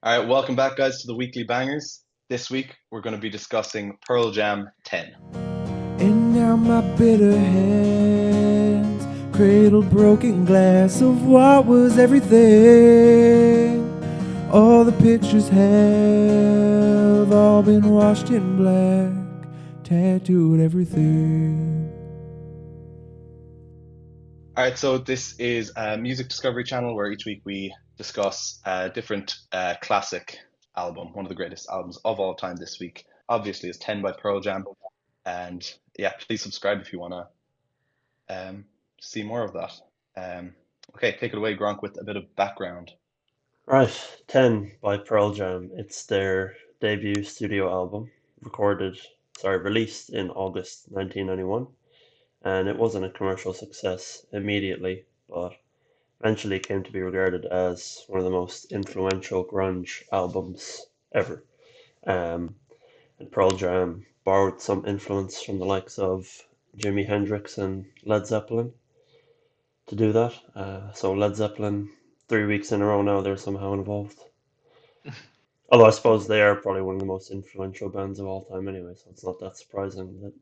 All right, welcome back, guys, to the Weekly Bangers. This week, we're going to be discussing Pearl Jam 10. And now my bitter hands cradle broken glass of what was everything. All the pictures have all been washed in black, tattooed everything. All right, so this is a music discovery channel where each week we discuss a different classic album. One of the greatest albums of all time this week, obviously, is 10 by Pearl Jam. And yeah, please subscribe if you want to see more of that. Okay, take it away, Gronk, with a bit of background. Right, 10 by Pearl Jam. It's their debut studio album, released in August 1991, and it wasn't a commercial success immediately, but eventually came to be regarded as one of the most influential grunge albums ever. Um, and Pearl Jam borrowed some influence from the likes of Jimi Hendrix and Led Zeppelin to do that. So Led Zeppelin, 3 weeks in a row now, they're somehow involved. Although I suppose they are probably one of the most influential bands of all time anyway, so it's not that surprising that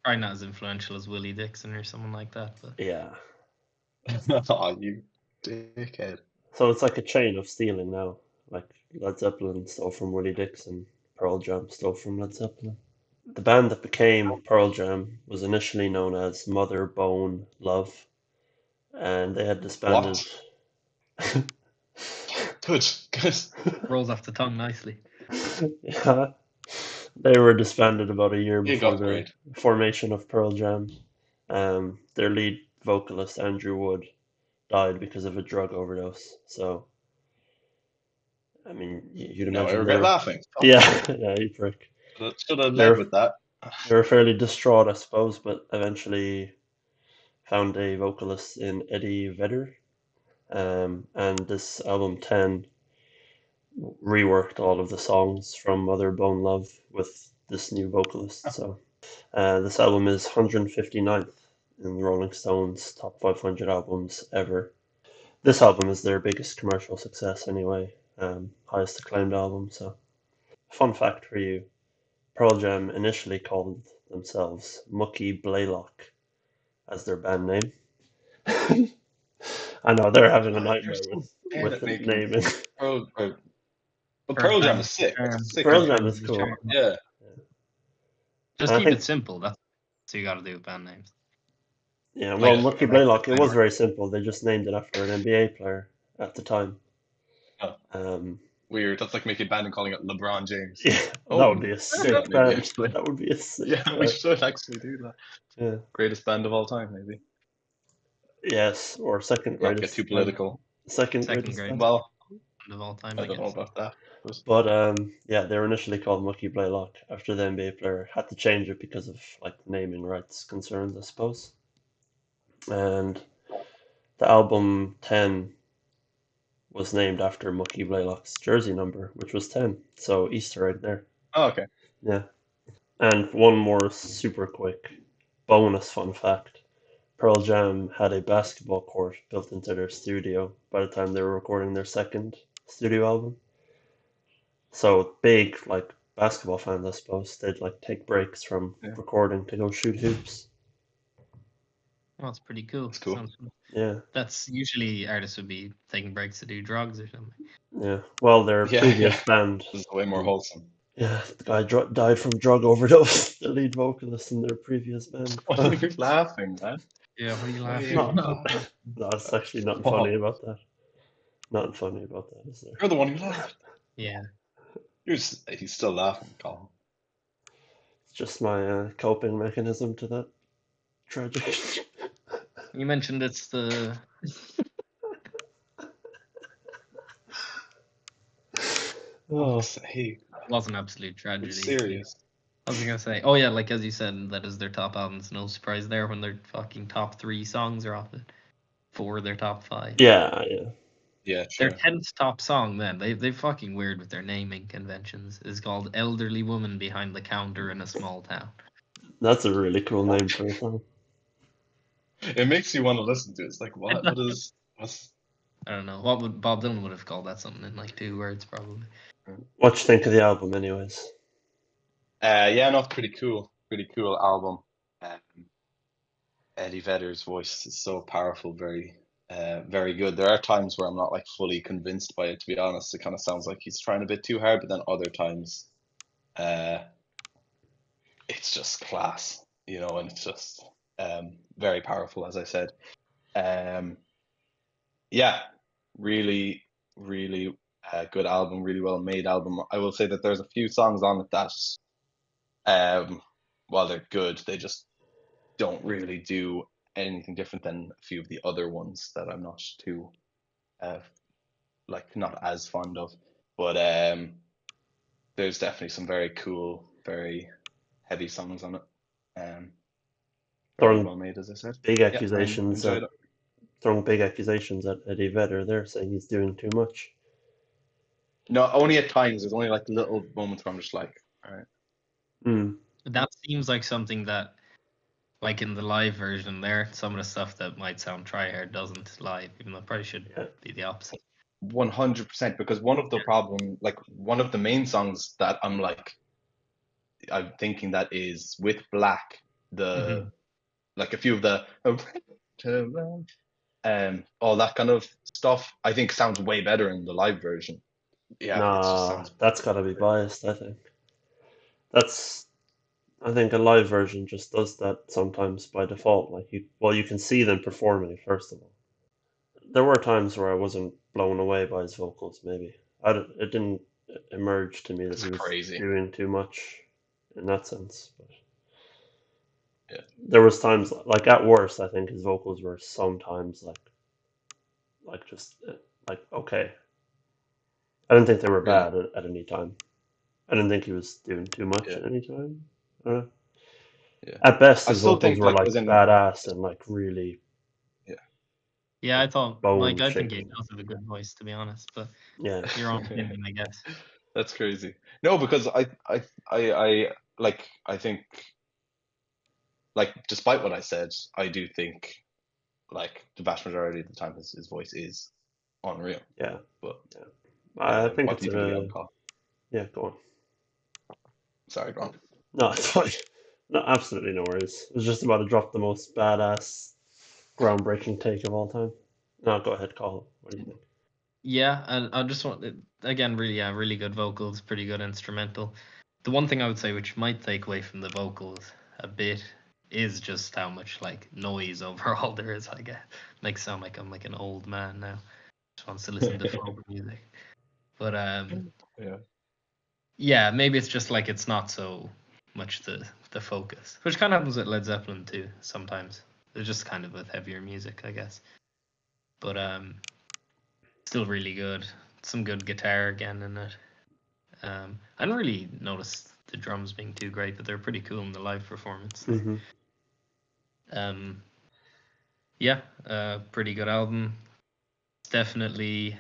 Probably not as influential as Willie Dixon or someone like that, but yeah. Oh, you dickhead. So it's like a chain of stealing now. Like Led Zeppelin stole from Willie Dixon, Pearl Jam stole from Led Zeppelin. The band that became Pearl Jam was initially known as Mother Bone Love, and they had disbanded. Good. rolls off the tongue nicely. Yeah, they were disbanded about a year You before got the great. formation of Pearl Jam. Their lead vocalist Andrew Wood died because of a drug overdose. So, I mean, you'd No, I imagine regret they're laughing. yeah, yeah, you prick. Should have They're led with that. they were fairly distraught, I suppose, but eventually found a vocalist in Eddie Vedder. And this album 10 reworked all of the songs from Mother Bone Love with this new vocalist. So this album is 159th in Rolling Stone's top 500 albums ever. This album is their biggest commercial success anyway, highest acclaimed album. So, fun fact for you: Pearl Jam initially called themselves Mucky Blaylock as their band name. I know they're having a nightmare with the naming. But Pearl Jam is sick. It's a sick Pearl name. Jam is cool. Yeah. Just I keep think- it simple. That's what you got to do with band names. Yeah, well, Like- Mucky Blaylock, it was very simple. They just named it after an NBA player at the time. Oh. Weird. That's like making a band and calling it LeBron James. Yeah, Oh, that would be a sick maybe band. actually. That would be a sick Yeah, we band. should actually do that. Yeah. Greatest band of all time, maybe. Yes, or second Not greatest. get too band. political. Second Second greatest. greatest. band. Well, Of all time, I I don't know guess. about that. But yeah, they were initially called Mucky Blaylock after the NBA player had to change it because of like naming rights concerns, I suppose. And the album 10 was named after Mucky Blaylock's jersey number, which was 10. So Easter egg there. Oh, okay. Yeah. And one more super quick bonus fun fact. Pearl Jam had a basketball court built into their studio by the time they were recording their second studio album. So big, like basketball fans, I suppose, they'd like take breaks from recording to go shoot hoops. Well, that's pretty cool. That's cool. Sounds fun. Yeah, That's usually artists would be taking breaks to do drugs or something. yeah. Well, their Yeah, previous yeah. band, This is way more wholesome. yeah, the guy died from drug overdose. The lead vocalist in their previous band. Why are you laughing, man? Yeah, what are you laughing No, at? that's actually nothing Wow. funny about that. Nothing funny about that, is there? You're the one who laughed. Yeah. He's still laughing, Colin. It's just my coping mechanism to that tragedy. You mentioned it's the Oh, Hey, was an absolute tragedy. it's serious. I was gonna say, oh yeah, like as you said, that is their top album. It's no surprise there when their fucking top 3 songs are off it. 4 of their top 5. yeah, yeah. Yeah, Their true. 10th top song, then they fucking weird with their naming conventions. Is called "Elderly Woman Behind the Counter in a Small Town." That's a really cool name for a song. It makes you want to listen to it. It's like, what? What's I don't know. What would Bob Dylan would have called that something in like 2 words probably. What you think of the album, anyways? Yeah, no, it's pretty cool album. Um, Eddie Vedder's voice is so powerful, very good. There are times where I'm not like fully convinced by it, to be honest. It kind of sounds like he's trying a bit too hard, but then other times, uh, it's just class, and it's just very powerful, as I said. Um, yeah, really, really good album, really well made album. I will say that there's a few songs on it that, um, while they're good, they just don't really do anything different than a few of the other ones that I'm not too uh not as fond of. But there's definitely some very cool, very heavy songs on it. Um, very Throwing well made, as I said. big Yeah, I accusations enjoyed at it. throwing big accusations at Eddie Vedder. They're saying he's doing too much. No, only at times. There's only like little moments where I'm just like, all right. Mm. That seems like something that, like in the live version, there some of the stuff that might sound try-hard doesn't live, even though it probably should Yeah. be the opposite. 100%, because one of the main songs that I'm thinking that is with Black, the Mhm. like a few of the all that kind of stuff, I think sounds way better in the live version. Yeah, it just Nah, sounds that's gotta be biased, I think. That's I think a live version just does that sometimes by default. Like you can see them performing first of all. There were times where I wasn't blown away by his vocals. Maybe it didn't emerge to me that it's he was crazy. doing too much in that sense. But Yeah, there was times like at worst, I think his vocals were sometimes like just like okay. I didn't think they were really. bad at any time. I didn't think he was doing too much Yeah, at any time. I don't know. yeah. At best, I his still vocals think were like like as in badass and like really yeah. Yeah, I like thought, like, bone I think he shaking. does have a good voice, to be honest, but Yeah. your own opinion, I guess. That's crazy. No, because I think like despite what I said, I do think like the vast majority of the time his voice is unreal. Yeah. But Yeah. I think what do it's you think of the a album, Paul? yeah. Go on. Sorry, go on. No, it's fine. No, absolutely no worries. It was just about to drop the most badass, groundbreaking take of all time. No, go ahead, Colin. What do you think? Yeah, and I just want again, really, yeah, really good vocals, pretty good instrumental. The one thing I would say, which might take away from the vocals a bit, is just how much like noise overall there is. I guess makes sound like I'm like an old man now. Just wants to listen to folk music, but Yeah. yeah, maybe it's just like it's not so much the focus, which kind of happens with Led Zeppelin too. Sometimes it's just kind of with heavier music, I guess. But still really good. Some good guitar again in it. I didn't really notice the drums being too great, but they're pretty cool in the live performance. Mm-hmm. Um, yeah, pretty good album. Definitely,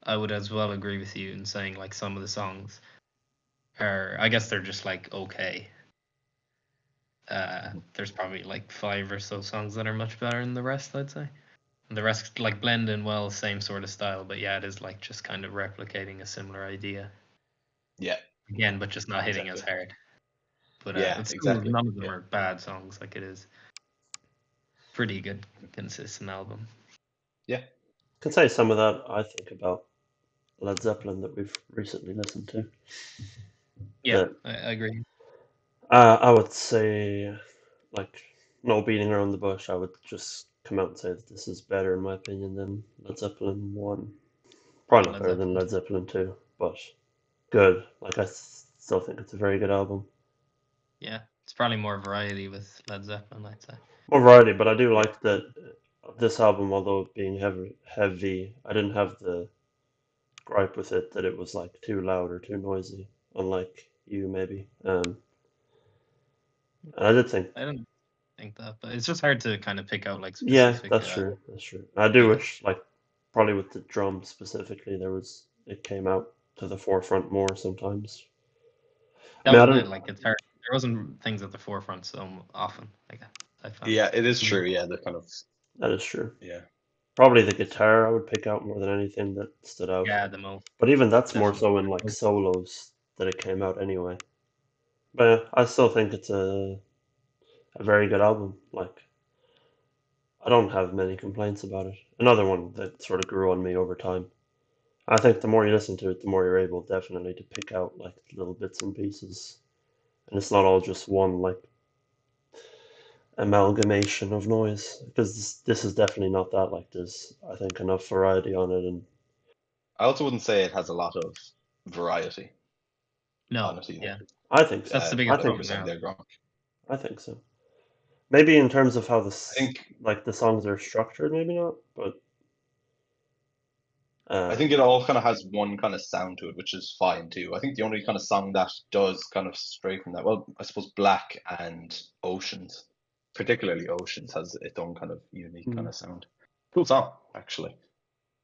I would as well agree with you in saying like some of the songs are, I guess they're just like okay. There's probably like 5 or so songs that are much better than the rest, I'd say. And the rest like blend in well, same sort of style, but yeah, it is like just kind of replicating a similar idea Yeah, again, but just not hitting as exactly. hard. But Yeah, it's still exactly. none of them Yeah. are bad songs. Like it is pretty good, consistent album. Yeah. Can say some of that I think about Led Zeppelin that we've recently listened to. Yeah, That I agree. I would say, like, no beating around the bush. I would just come out and say that this is better, in my opinion, than Led Zeppelin 1. Probably not Led better than Zeppelin. Led Zeppelin 2, but good. Like, still think it's a very good album. Yeah, it's probably more variety with Led Zeppelin, I'd say. More variety, but I do Yeah. like that this album, although being heavy, I didn't have the gripe with it that it was, like, too loud or too noisy, unlike you, maybe. And I did think I don't think that, but it's just hard to kind of pick out like yeah, specific. that's true. That's true. I do Yeah, wish, like, probably with the drum specifically, it came out to the forefront more sometimes. I that mean, I was it. don't. Like it's hard. There wasn't things at the forefront so often. Like I found. Yeah, it is true. Yeah, the kind of That is true. yeah. Probably the guitar I would pick out more than anything that stood out. Yeah, the most. But even that's more Definitely. so in like solos that it came out anyway. But yeah, I still think it's a very good album. Like I don't have many complaints about it. Another one that sort of grew on me over time. I think the more you listen to it, the more you're able definitely to pick out like little bits and pieces. And it's not all just one like amalgamation of noise because this is definitely not that. Like there's I think enough variety on it, and I also wouldn't say it has a lot of variety, No, honestly. yeah, I think so. that's the I biggest Like you think were problem saying now. there, Gronk. I think so. Maybe in terms of how I think like the songs are structured, maybe not, but I uh, think it all kind of has one kind of sound to it, which is fine too. I think the only kind of song that does kind of stray from that, well, I suppose Black and Oceans, particularly Oceans, has its own kind of unique kind mm, of sound. Cool song, actually.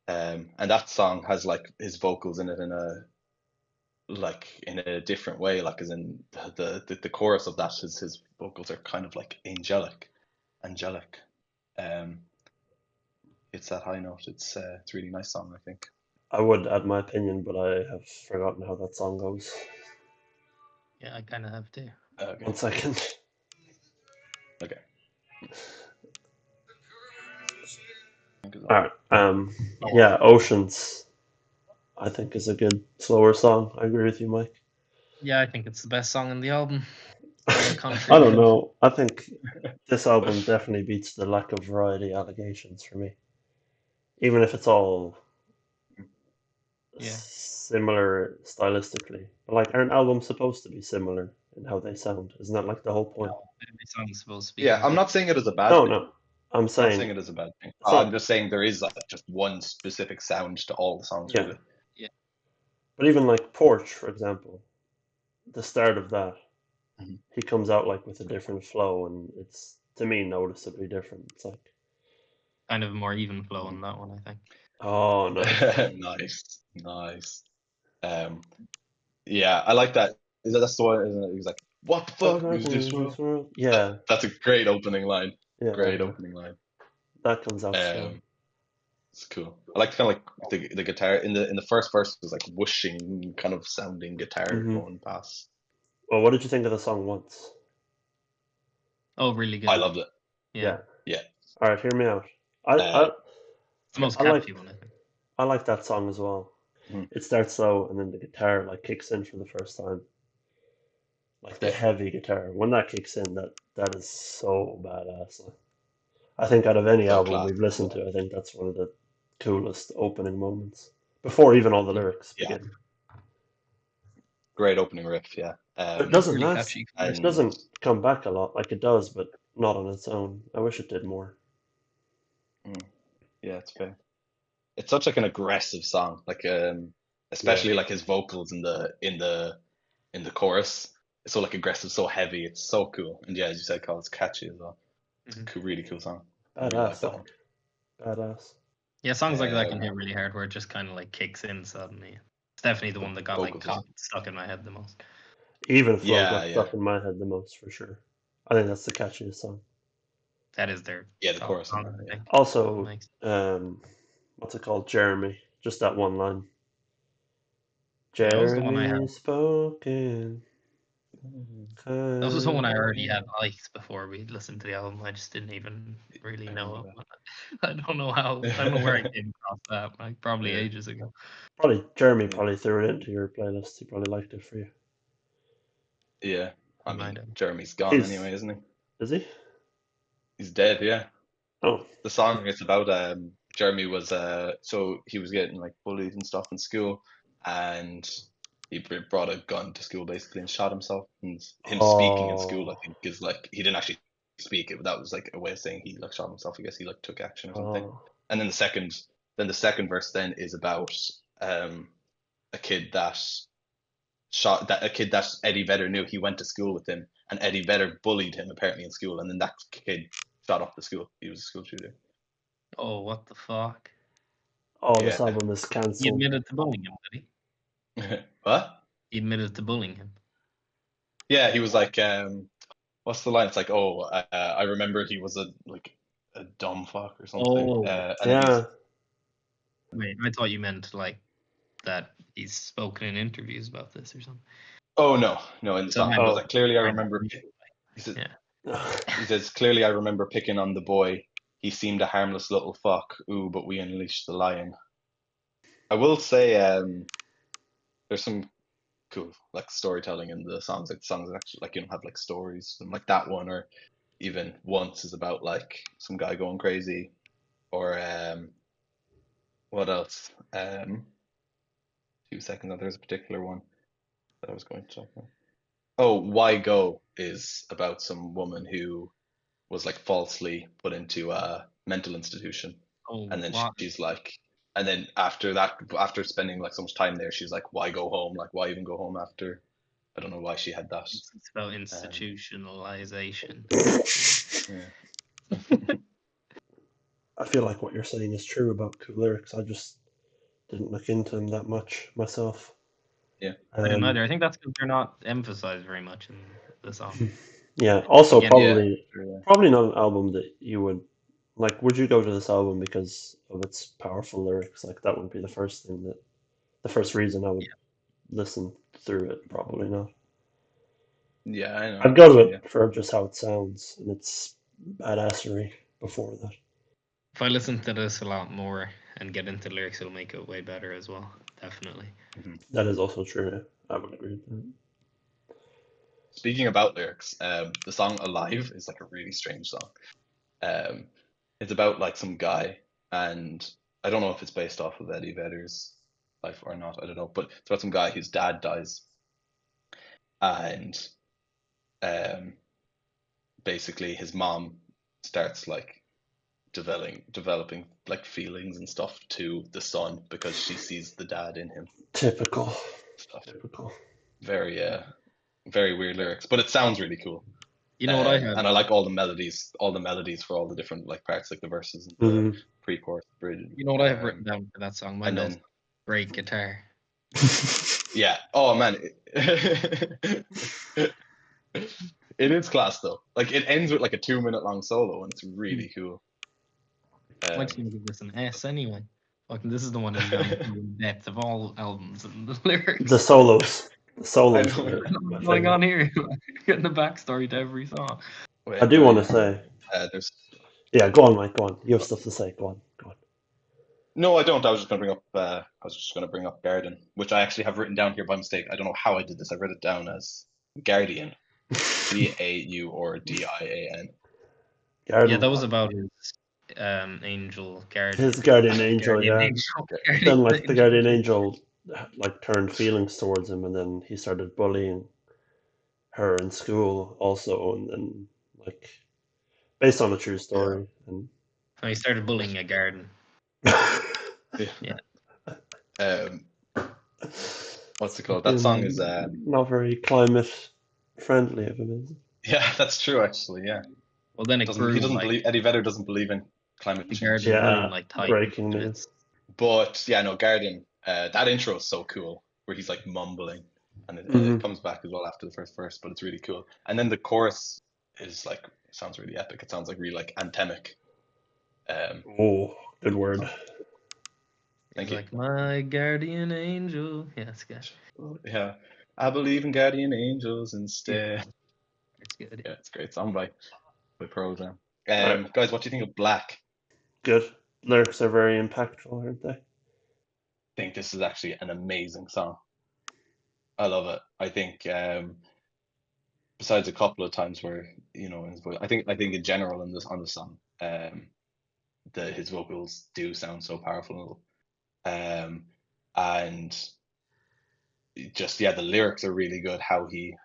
And that song has like his vocals in it in a different way, like as in the chorus of that, his vocals are kind of like angelic. Um, it's that high note. It's a really nice song, I think. I would add my opinion, but I have forgotten how that song goes. Yeah, I kind of have too. Okay, 1 second. okay. All right. Oh, Yeah, Oceans. I think is a good slower song. I agree with you, Mike. Yeah, I think it's the best song in the album. I Country. don't know. I think this album definitely beats the lack of variety allegations for me. Even if it's all Yeah, similar stylistically. But like, aren't albums supposed to be similar in how they sound? Isn't that like the whole point? every song's supposed to be yeah, I'm complete. not saying it is a bad No, thing. no. I'm I'm not saying saying it is a bad thing. it's I'm not. just saying there is like just one specific sound to all the songs, Yeah, really. Yeah, but even like Porch, for example, the start of that, Mhm. he comes out like with a different flow, and it's to me noticeably different. It's like, kind of more even flow on that one, I think. oh, nice. Nice, nice. Um, yeah, I like that. That's the one, isn't it? He's like, "What the What fuck is happened this in world?" this world? That, Yeah, that's a great opening line. yeah, Great yeah. opening line. That comes out strong. Um, it's cool. I like kind of like the guitar in the first verse was like whooshing kind of sounding guitar Hmm. going past. Well, what did you think of the song Once? Oh, really I good. loved it. Yeah, Yeah. Yeah. All right, hear me out. I Uh, I it's the most I like catchy one, I think. I like that song as well. mhm. It starts slow and then the guitar like kicks in for the first time. Like the Yeah. heavy guitar. When that kicks in, that is so badass. Like, I think out of any So album class. we've listened to, I think that's one of the coolest opening moments. Before even all the lyrics Yeah. begin. Great opening riff. Yeah. But it It's doesn't really last. catchy. It And doesn't come back a lot. Like it does, but not on its own. I wish it did more. mm, yeah, it's fair. It's such like an aggressive song. Like Yeah. especially like his vocals in the chorus. It's so like aggressive, so heavy. It's so cool. And yeah, as you said, Carl, it's catchy as well. It's a Mhm. cool, really cool song. I really like Badass, that one. like badass. Yeah, songs like that can Um, hit really hard where it just kind of like kicks in suddenly. It's definitely the one that got like vocals. stuck in my head the most. Even Flow Yeah, got yeah, stuck in my head the most for sure. I think that's the catchiest song. That is their yeah. The top chorus in song, that. I Yeah. think. Also, Makes what's it called? Jeremy. Just that one line. yeah, that was the one I had. Jeremy spoken. That was the one I already Yeah. had liked before we listened to the album. I just didn't even really I know remember it. I don't know how. I don't know where I came across that. Like probably that. ages ago. Probably Jeremy Yeah. probably threw it into your playlist. He probably liked it for you. Yeah. I I might mean, have. Jeremy's gone He's anyway, isn't he? is he? He's dead. Yeah. Oh, The song it's about Jeremy was so he was getting like bullied and stuff in school, and he brought a gun to school basically and shot himself. And him speaking in school, I oh, think, is like he didn't actually speak it, but that was like a way of saying he like shot himself. I guess he like took action or something. oh. And then the second verse then is about a kid that a kid that Eddie Vedder knew. He went to school with him, and Eddie Vedder bullied him apparently in school, and then that kid shot up the school. He was a school shooter. Oh, what the fuck? Oh, this Yeah. album is He cancelled. admitted to bullying him, did What? he? He admitted to bullying him. Yeah, he was like, what's the line? It's like, oh, I remember he was a dumb fuck or something. Oh. And then Yeah. Wait, I thought you meant like that he's spoken in interviews about this or something. oh no, in the So song he maybe- goes like, clearly I I- remember. He says, Yeah. he says, clearly I remember picking on the boy. He seemed a harmless little fuck. Ooh, but we unleashed the lion. I will say, there's some cool like storytelling in the songs. Like the songs are actually like, you know, have like stories, and like that one, or even Once is about like some guy going crazy, or what else? 2 seconds. There's a particular one that I was going to talk about. Oh, Why Go is about some woman who was like falsely put into a mental institution, Oh, and then what? she's like, and then after that, after spending like so much time there, she's like, why go home? Like, why even go home after? I don't know why she had that. It's about institutionalization. Yeah. I feel like what you're saying is true about cool lyrics. I just didn't look into them that much myself. Yeah. I don't Um, either. I think that's because they're not emphasized very much in the song. yeah. Also, Again, probably not an album that you would like. Would you go to this album because of its powerful lyrics? Like that would be the first reason I would listen through it. Probably not. Yeah, I know. I'd go to Yeah. it for just how it sounds and its badassery before that. If I listen to this a lot more and get into lyrics, it'll make it way better as well. Definitely. That is also true. Yeah. I would agree with that. Speaking about lyrics, the song "Alive" is like a really strange song. It's about like some guy, and I don't know if it's based off of Eddie Vedder's life or not. I don't know, but it's about some guy whose dad dies, and basically his mom starts like developing like feelings and stuff to the son because she sees the dad in him. Typical. Stuff. Typical. Very very weird lyrics, but it sounds really cool. You know what I have? And I like all the melodies for all the different like parts, like the verses and the pre-chorus, bridge. You know what I have written down for that song? My and notes. then Great guitar. yeah, oh man, it is class though. Like it ends with like a 2 minute long solo, and it's really cool. Why don't you give this an S anyway? Fucking, this is the one that's gone in depth of all albums and the lyrics. The solos. The solos. I know. What's going on here? Getting the backstory to every song. I do want to say. There's. Yeah, go on, Mike. Go on. You have stuff to say. Go on. No, I don't. I was just going to bring up Garden, which I actually have written down here by mistake. I don't know how I did this. I wrote it down as Guardian, G-A-U or D-I-A-N. Garden. Yeah, that was about his angel guardian. His guardian angel, Guardian yeah. angel. Then, like, the guardian angel, like, turned feelings towards him, and then he started bullying her in school also, and then, like, based on a true story. And So he started bullying a garden. Yeah. What's it called? That song is not very climate friendly of him, is it? yeah, that's true actually. Yeah. Well, then it grew. He doesn't like, believe. Eddie Vedder doesn't believe in climate the change. garden Yeah, grew like tight. breaking news. But yeah, no, Guardian. That intro is so cool, where he's like mumbling, and it comes back as well after the first verse, but it's really cool. And then the chorus is like sounds really epic. It sounds like really like anthemic. Oh, good word. Thank He's you. like my guardian angel. Yeah, it's good. Yeah, I believe in guardian angels instead. It's good. Yeah, it's a great song by Pearl Jam. Guys, what do you think of Black? Good. Lyrics are very impactful, aren't they? I think this is actually an amazing song. I love it. I think besides a couple of times where in his voice, I think in general on the song, his vocals do sound so powerful, and just the lyrics are really good. How he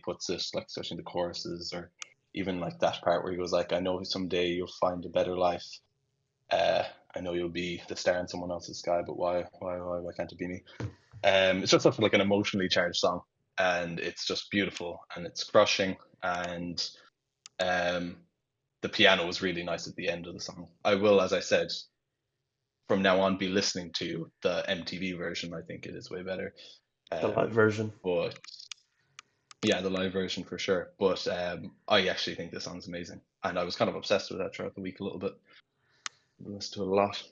puts it, like especially in the choruses, or even like that part where he goes like, "I know someday you'll find a better life. I know you'll be the star in someone else's sky, but why can't it be me?" It's just such like an emotionally charged song, and it's just beautiful and it's crushing, and the piano was really nice at the end of the song. I will, as I said, from now on be listening to the MTV version. I think it is way better. The live version. But yeah, the live version for sure. But I actually think this song's amazing. and I was kind of obsessed with that throughout the week a little bit. I listened to it a lot.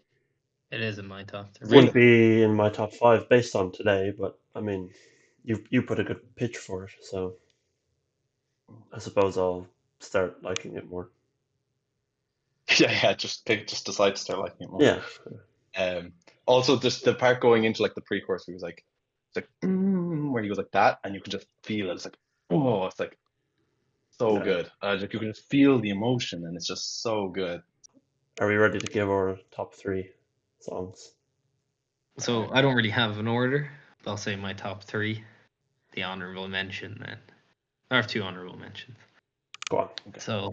It is in my top three. Really? Wouldn't be in my top 5 based on today, but I mean, you put a good pitch for it, so I suppose I'll start liking it more. Yeah, just decide to start liking it more. Yeah, Also, just the part going into like the pre-chorus, where he was like, it's like where he goes like that, and you can just feel it. It's like, oh, it's like so yeah. good. Like you can just feel the emotion, and it's just so good. Are we ready to give our top 3 songs? So I don't really have an order, but I'll say my top three. The honorable mention then. I have 2 honorable mentions. Go on. Okay. So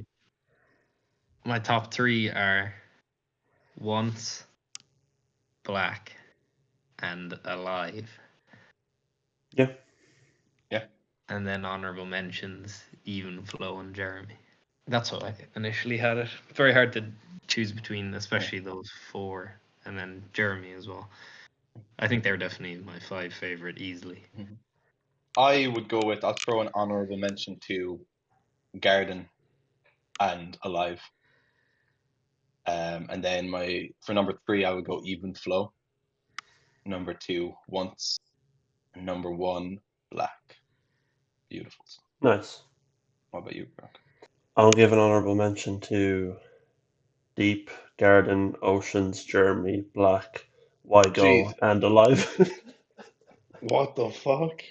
my top 3 are Once, Black, and Alive. Yeah. And then honorable mentions, Even Flow and Jeremy. That's what I initially had it. Very hard to choose between, especially those 4, and then Jeremy as well. I think they're definitely my 5 favorite easily. I would go with, I'll throw an honorable mention to Garden and Alive. And then for number 3, I would go Even Flow. Number 2, Once. And number 1, Black. Beautiful song. Nice. What about you, Brock? I'll give an honorable mention to Deep, Garden, Oceans, Jeremy, Black, Why Go, Jeez. and Alive. What the fuck?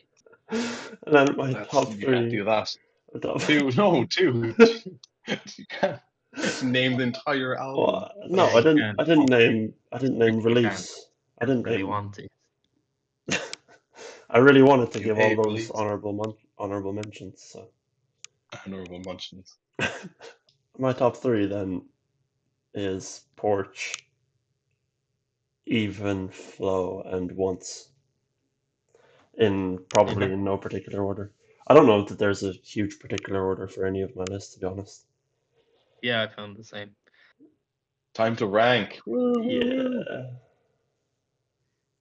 And then my top You 3. can't do that. Top- 2, no, 2. You can't name the entire album. No, I didn't. can't. I didn't name. I didn't name You release. I didn't really name. want to. I really wanted to You give all hate those release. honorable mentions. So Honorable mentions. my top 3 then is Porch, Even Flow, and Once. Probably in no particular order. I don't know that there's a huge particular order for any of my lists, to be honest. Yeah, I found the same. Time to rank. Yeah.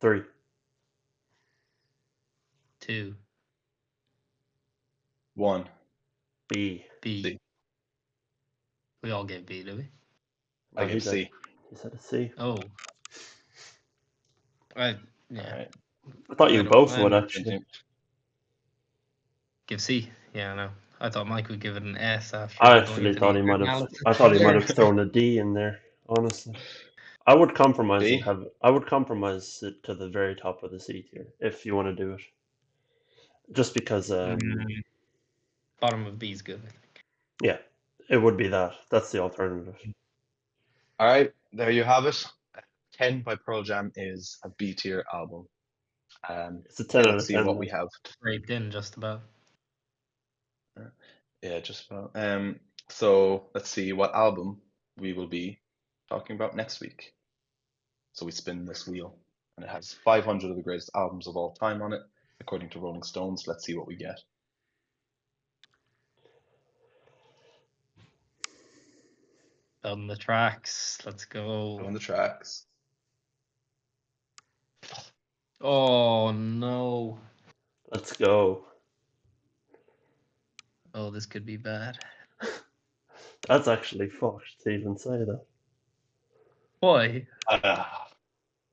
3. 2, 1. B. B. C. We all gave B, did we? I Oh, give C. He said a C. Oh. Yeah. Alright. I thought you I don't- both I'm- would actually. Give C. Yeah, no. I thought Mike would give it an S after. I going actually into thought the he might have. analysis. I thought he might have thrown a D in there. Honestly, I would compromise B? and have. I would compromise it to the very top of the C tier if you want to do it. Just because, Bottom of B is good. yeah, it would be that. That's the alternative. Alright, there you have it. 10 by Pearl Jam is a B tier album. It's a 10 out Let's of see 10. what we have. Scraped in just about. Yeah, just about. So let's see what album we will be talking about next week. So we spin this wheel, and it has 500 of the greatest albums of all time on it, according to Rolling Stones. Let's see what we get. On the tracks. Let's go. On the tracks. Oh no. Let's go. Oh, this could be bad. That's actually fucked to even say that. Why?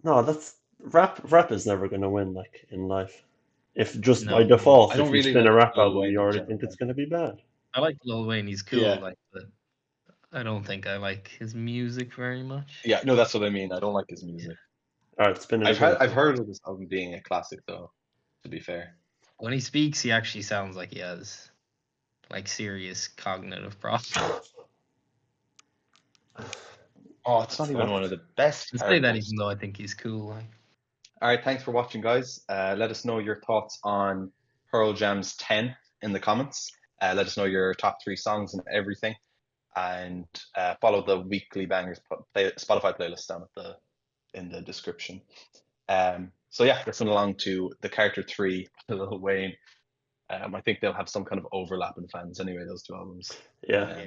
No, that's rap is never going to win like in life. If just by No. default, I if don't you really spin a like rap Lil album, Wayne you in already general, think it's going to be bad. I like Lil Wayne. He's cool. Yeah. But I don't think I like his music very much. Yeah, no, that's what I mean. I don't like his music. All right, spin it I've again. heard of this album being a classic, though. To be fair. When he speaks, he actually sounds like he has like serious cognitive problems. Oh, it's not That's even fucked. one of the best. I say that characters. even though I think he's cool. Like. All right, thanks for watching, guys. Let us know your thoughts on Pearl Jam's 10 in the comments. Let us know your top 3 songs and everything. And follow the Weekly Bangers Spotify playlist down in the description. So yeah, listen along to the Character 3, Lil Wayne. I think they'll have some kind of overlap in fans anyway, those 2 albums. Yeah,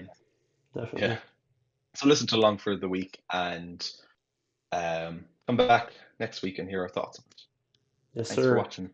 definitely. Yeah. So listen to along for the week and come back next week and hear our thoughts on it. Yes, Thanks sir. for watching.